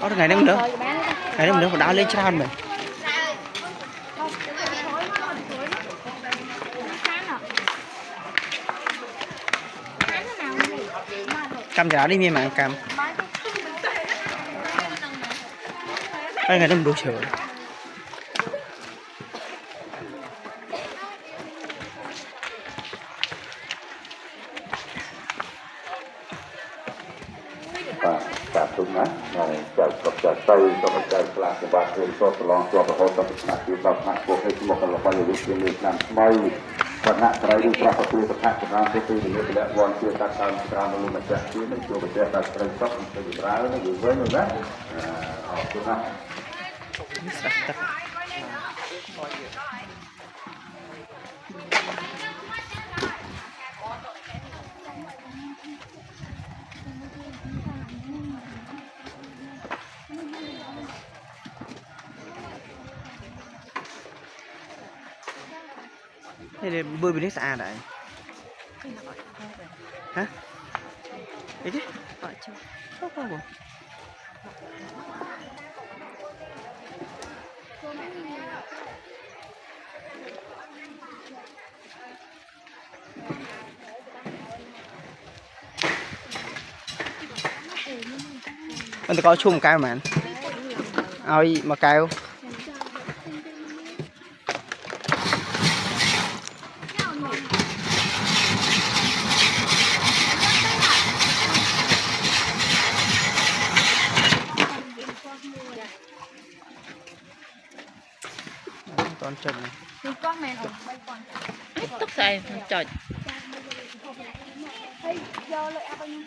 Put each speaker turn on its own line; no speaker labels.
có ngày đó nữa ngày đó nữa mà đã lên tràn rồi cam chả đi miên mà cam cái ngày đó mình đủ sữa
จากตรงนั้นจากกับจากไตกับจากกลางจังหวัดเรียนก็ตลอดตัวประกอบกับหนักที่เราหนักพวกให้สมองเราไปอยู่ในเรื่องนั้นไม่คณะใครที่ปรับตัวประทับกับการตัวที่เหลือไปแล้ววันที่การทำการลงมาจากที่ในตัวประเทศการใช้ทรัพย์เป็นร้ายนะอยู่ไว้นู่นนะออกตัวนั้น
đây bơi bên nước xa đấy hả đấy chứ không không anh có chung cao mà ơi mà cao con chân này
con mẹ ổn bay con
tóc xài trời
hey giờ lại bao nhiêu